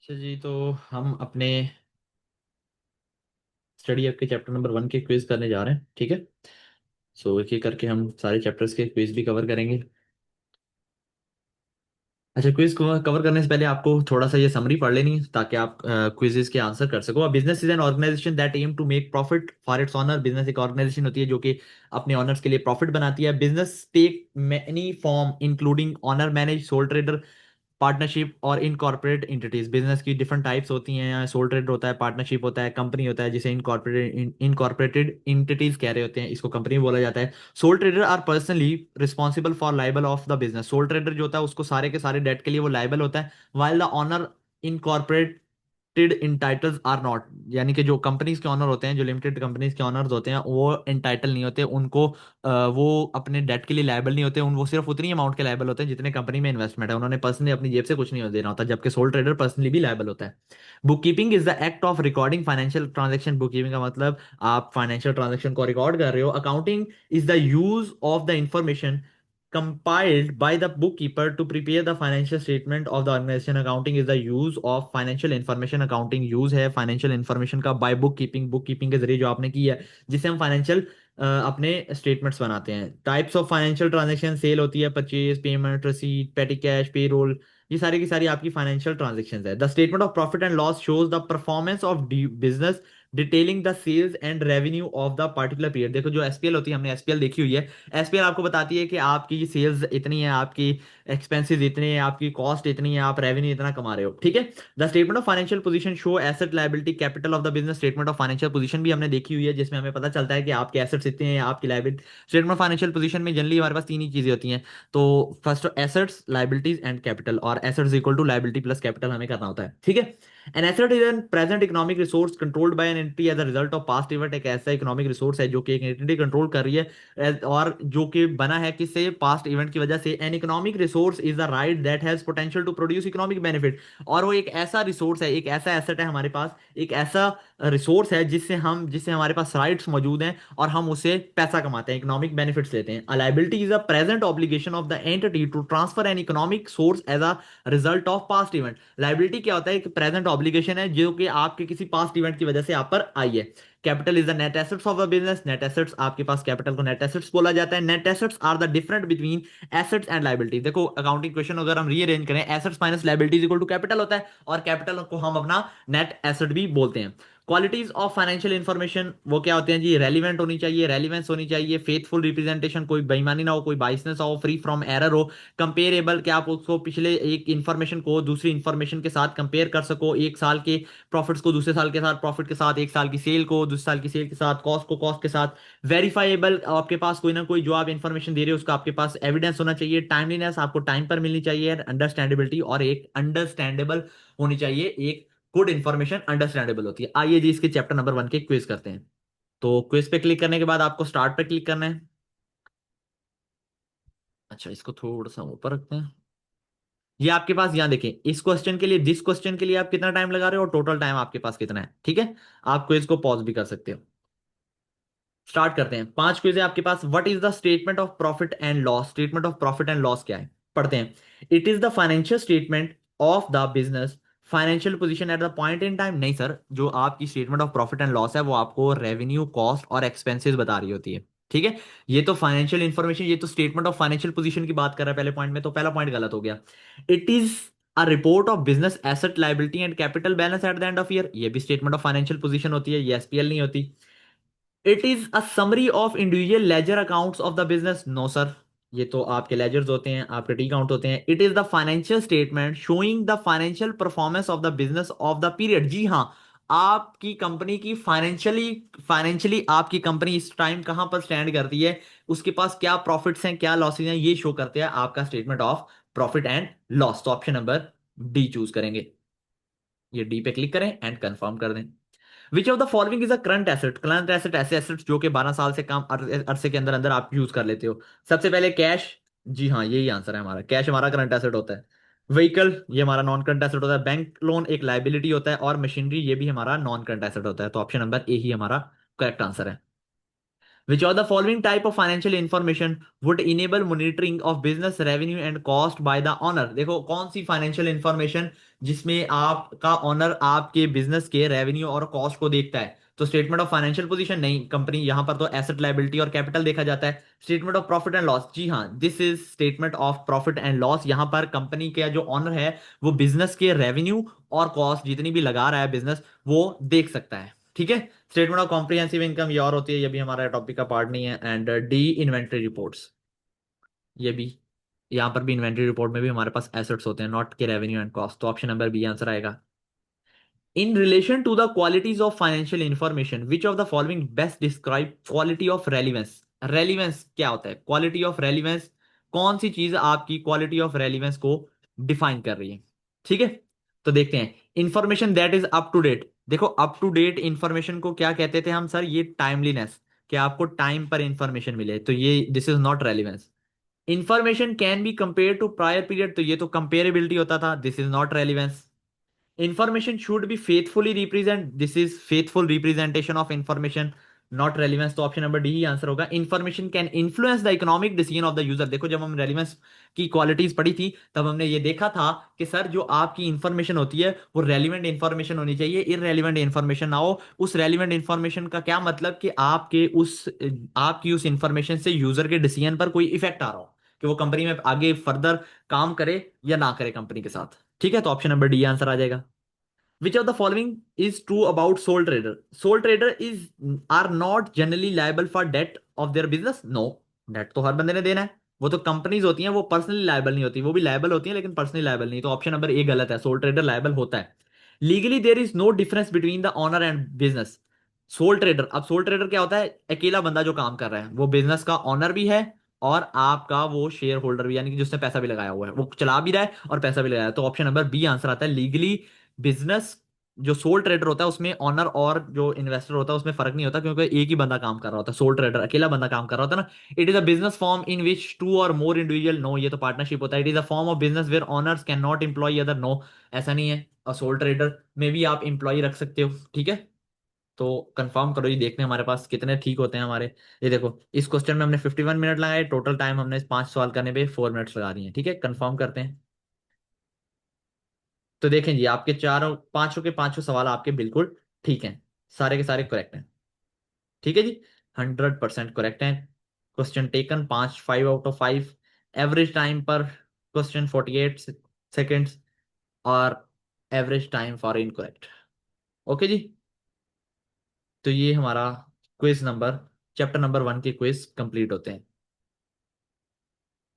अच्छा जी, तो हम अपने स्टडी ऐप के चैप्टर नंबर 1 के क्विज करने जा रहे हैं। ठीक है। सो एक एक करके हम सारे चैप्टर्स के क्विज भी कवर करेंगे। अच्छा, क्विज को कवर करने से पहले आपको थोड़ा सा ये समरी पढ़ लेनी है ताकि आप क्विजेस के आंसर कर सको। Business is an organisation that aim to make profit for its owner. Business एक ऑर्गेनाइजेशन होती है जो कि अपने ऑनर्स के लिए प्रॉफिट बनाती है। Business take many form including owner manage, sole trader, partnership और इनकॉर्पोरेट एंटिटीज। बिजनेस की डिफरेंट टाइप्स होती हैं। सोल ट्रेडर होता है, पार्टनरशिप होता है, कंपनी होता है जिसे इनकॉर्पोरेटेड एंटिटीज कह रहे होते हैं, इसको कंपनी बोला जाता है। Sole trader are personally responsible for liable of the business. Sole trader जो होता है उसको सारे के सारे डेट के लिए वो लाइबल होता है। While the owner incorporated entities are not, यानी कि जो कंपनीज के ऑनर होते हैं, जो लिमिटेड कंपनीज के ऑनर्स होते हैं, वो एंटाइटल नहीं होते उनको। वो अपने डेट के लिए लायबल नहीं होते। उन वो सिर्फ उतनी अमाउंट के लायबल होते हैं जितने कंपनी में इन्वेस्टमेंट है। उन्होंने पर्सनली अपनी जेब से कुछ नहीं देना होता, जबकि सोल ट्रेडर पर्सनली भी लायबल होता है। Book keeping is the act of recording financial transaction. Book keeping का मतलब आप फाइनेंशियल ट्रांजेक्शन को रिकॉर्ड कर रहे हो। Accounting is the use of the information compiled by the bookkeeper to prepare the financial statement of the organization. Accounting is the use of financial information. Accounting use है financial information का by bookkeeping। bookkeeping के जरिए जो आपने की है, जिससे हम फाइनेंशियल अपने स्टेटमेंट्स बनाते हैं। Types of financial transaction, sale होती है, परचेज, पेमेंट, रसीद, पेटी कैश, पेरोल, ये सारी की सारी आपकी फाइनेंशियल ट्रांजेक्शन्स है। The statement of profit and loss shows the performance of business detailing the sales and revenue of the particular period. देखो, जो एसपीएल होती है, हमने एसपीएल देखी हुई है। एसपीएल आपको बताती है कि आपकी सेल्स इतनी है, आपकी एक्सपेंसेस इतने हैं, आपकी कॉस्ट इतनी है, आप रेवेन्यू इतना कमा रहे हो। ठीक है। The statement of financial position show asset, liability, capital of the business. Statement of financial position भी हमने देखी हुई है, जिसमें हमें पता चलता है कि आपके एसेट्स इतने हैं, आपकी liability. Statement of financial position में जनरली हमारे पास तीन ही चीजें होती हैं। तो first assets, liabilities and capital, और assets equal to liability plus capital हमें करना होता है। ठीक है। An asset is an present economic resource controlled by an entity as a result of past event. एक ऐसा इकोनॉमिक रिसोर्स है जो कि एक एंटिटी कंट्रोल कर रही है और जो कि बना है किससे, पास्ट इवेंट की वजह से। An economic resource is the right that has potential to produce economic benefit. और वो एक ऐसा रिसोर्स है, एक ऐसा एसेट है हमारे पास, एक ऐसा रिसोर्स है जिससे हमारे पास राइट्स मौजूद हैं और हम उससे पैसा कमाते हैं, इकोनॉमिक बेनिफिट्स लेते हैं। Liability is a present obligation of the entity to transfer an economic source as a result of past event. Liability क्या होता है? एक प्रेजेंट ऑब्लिगेशन है जो कि आपके किसी पास्ट इवेंट की वजह से आप पर आई है। Capital is the net assets of the business. Net assets, आपके पास कैपिटल को नेट एसेट्स बोला जाता है। Net assets are the different between assets and liability. देखो, अकाउंटिंग क्वेश्चन अगर हम रीअरेंज करें, assets minus liabilities equal to capital होता है, और कैपिटल को हम अपना नेट एसेट भी बोलते हैं। क्वालिटीज ऑफ फाइनेंशियल इंफॉर्मेशन वो क्या होते हैं जी? रेलिवेंट होनी चाहिए, रेलिवेंस होनी चाहिए, फेथफुल रिप्रेजेंटेशन, कोई बेईमानी ना हो, कोई बाइसनेस हो, फ्री फ्रॉम एरर हो, कंपेरेबल, क्या आप उसको पिछले एक इंफॉर्मेशन को दूसरी इंफॉर्मेशन के साथ कंपेयर कर सको, एक साल के प्रॉफिट्स को दूसरे साल के साथ प्रॉफिट के साथ, एक साल की सेल को दूसरे साल की सेल के साथ, कॉस्ट को कॉस्ट के साथ। वेरीफाइबल, आपके पास कोई ना कोई जो आप इंफॉर्मेशन दे रहे हो उसका आपके पास एविडेंस होना चाहिए। टाइमलीनेस, आपको टाइम पर मिलनी चाहिए। अंडरस्टैंडेबिलिटी, और एक अंडरस्टैंडेबल होनी चाहिए। एक गुड इंफॉर्मेशन अंडरस्टैंडेबल होती है। आइए जी, इसके चैप्टर नंबर 1 के क्विज करते हैं। तो क्विज पे क्लिक करने के बाद आपको स्टार्ट पे क्लिक करना है। अच्छा, इसको थोड़ा सा ऊपर रखते हैं। ये आपके पास यहाँ देखें, इस क्वेश्चन के लिए, जिस क्वेश्चन के लिए आप कितना टाइम लगा रहे हो और टोटल टाइम आपके पास कितना है। ठीक है। आप क्विज को पॉज भी कर सकते हो। स्टार्ट करते हैं। 5 क्विज है आपके पास। What is the statement of profit and loss? Statement of profit and loss क्या है, पढ़ते हैं। It is the financial statement of the business financial position at the point in time. नहीं सर, जो आपकी statement of profit and loss है वो आपको रेवेन्यू, कॉस्ट और एक्सपेंसेस बता रही होती है। ठीक है। ये तो फाइनेंशियल इंफॉर्मेशन, ये तो स्टेटमेंट ऑफ फाइनेंशियल पोजीशन की बात कर रहा है पहले पॉइंट में, तो पहला पॉइंट गलत हो गया। It is a report of business asset, liability and capital balance at the end of year. ये भी स्टेटमेंट ऑफ फाइनेंशियल पोजीशन होती है, ये एसपीएल नहीं होती। It is a summary of individual ledger accounts of the business. No sir, ये तो आपके लेजर्स होते हैं, आपके टी काउंट होते हैं। It is the financial statement showing the financial performance of the business of the period. जी हाँ, आपकी कंपनी की फाइनेंशियली फाइनेंशियली आपकी कंपनी इस टाइम कहां पर स्टैंड करती है, उसके पास क्या प्रॉफिट्स हैं, क्या लॉसेस हैं, ये शो करते हैं आपका statement of profit and loss. तो ऑप्शन नंबर डी चूज करेंगे। ये डी पे क्लिक करें एंड कंफर्म कर दें। विच of the following is a current asset? Current asset ऐसे एसेट्स जो कि 12 साल से कम अरसे के अंदर अंदर आप यूज कर लेते हो। सबसे पहले कैश। जी हाँ, यही आंसर है हमारा। कैश हमारा करंट एसेट होता है। व्हीकल, ये हमारा नॉन करंट एसेट होता है। बैंक लोन एक लाइबिलिटी होता है, और मशीनरी ये भी हमारा नॉन करंट एसेट होता है। तो ऑप्शन नंबर ए ही हमारा करेक्ट आंसर है। Which of the following type of financial information would enable monitoring of business revenue and cost by the owner. देखो कौन सी फाइनेंशियल इंफॉर्मेशन जिसमें आपका ऑनर आपके बिजनेस के रेवेन्यू और कॉस्ट को देखता है। तो स्टेटमेंट ऑफ फाइनेंशियल पोजीशन नहीं, कंपनी यहां पर तो एसेट लायबिलिटी और कैपिटल देखा जाता है। Statement of profit and loss, जी हाँ, this is statement of profit and loss. यहां पर कंपनी का जो ऑनर है वो बिजनेस के रेवेन्यू और कॉस्ट जितनी भी लगा रहा है बिजनेस वो देख सकता है। ठीक है। स्टेटमेंट ऑफ कॉम्प्रिहेंसिव इनकम ये और होती है, ये भी हमारा टॉपिक का पार्ट नहीं है। एंड डी इन्वेंटरी रिपोर्ट्स, ये भी यहाँ पर भी इन्वेंटरी रिपोर्ट में भी हमारे पास एसेट्स होते हैं, नॉट के रेवेन्यू एंड कॉस्ट। तो ऑप्शन नंबर बी आंसर आएगा। In relation to the qualities of financial information which of the following best describe quality of relevance. Relevance क्या होता है? क्वालिटी ऑफ रेलिवेंस, कौन सी चीज आपकी क्वालिटी ऑफ रेलिवेंस को डिफाइन कर रही है? ठीक है, तो देखते हैं। Information that is up to date, देखो अप टू डेट इंफॉर्मेशन को क्या कहते थे हम सर? ये टाइमलीनेस, कि आपको टाइम पर इंफॉर्मेशन मिले, तो ये this is not relevance. Information can be compare to prior period, तो ये तो कंपेरेबिलिटी होता था, this is not relevance. Information should be faithfully represent, this is faithful representation of information, not relevance. तो ऑप्शन नंबर डी ही answer होगा। Information can influence the economic decision of the user. देखो जब हम relevance की qualities पढ़ी थी तब हमने ये देखा था कि सर जो आपकी इंफॉर्मेशन होती है वो रेलिवेंट इंफॉर्मेशन होनी चाहिए, इररेलिवेंट इंफॉर्मेशन ना हो। उस रेलिवेंट इंफॉर्मेशन का क्या मतलब? कि आपकी उस इंफॉर्मेशन से यूजर के डिसीजन पर कोई इफेक्ट आ रहा हो, कि वो कंपनी में आगे फर्दर काम करे या ना करे कंपनी के साथ। ठीक है, तो ऑप्शन नंबर डी आंसर आ जाएगा। Which of the following is true about sole trader? Sole trader is are not generally liable for debt of their business. No, debt तो हर बंदे ने देना है। वो तो कंपनीज होती हैं, वो पर्सनली लायबल नहीं होती, वो भी लायबल होती हैं लेकिन पर्सनली लायबल नहीं। तो ऑप्शन नंबर ए गलत है, सोल ट्रेडर लायबल होता है। Legally there is no difference between the owner and business. Sole trader, अब सोल ट्रेडर क्या होता है? अकेला बंदा जो काम कर रहा है, वो बिजनेस का ऑनर भी है और आपका वो शेयर होल्डर भी, यानी कि जिसने पैसा भी लगाया हुआ है, वो चला भी रहा है और पैसा भी लगाया है। तो ऑप्शन नंबर बी आंसर आता है। लीगली बिजनेस जो सोल ट्रेडर होता है उसमें ऑनर और जो इन्वेस्टर होता है उसमें फर्क नहीं होता, क्योंकि एक ही बंदा काम कर रहा होता है। सोल ट्रेडर अकेला बंदा काम कर रहा होता है ना। It is a business form in which two और मोर इंडिविजुअल, नो, ये तो पार्टनरशिप होता है। It is a form of business where owners can not employ other, no, ऐसा नहीं है। और सोल ट्रेडर में भी आप एम्प्लॉय रख सकते हो। ठीक है, तो कंफर्म करो, ये देखते हैं हमारे पास कितने ठीक होते हैं हमारे। ये देखो इस क्वेश्चन में हमने 51 मिनट लगाए, टोटल टाइम हमने 5 सवाल करने पे 4 मिनट्स लगा दिए हैं। ठीक है, कंफर्म करते हैं। तो देखें जी, आपके चारों पांचों के पांचों सवाल आपके बिल्कुल ठीक हैं, सारे के सारे करेक्ट हैं। ठीक है जी, 100% करेक्ट हैं। Question taken 5 out of 5। Average time पर क्वेश्चन 48 सेकेंड्स। और average time for incorrect. Okay जी, तो ये हमारा क्विज नंबर, चैप्टर नंबर 1 के क्विज कंप्लीट होते हैं।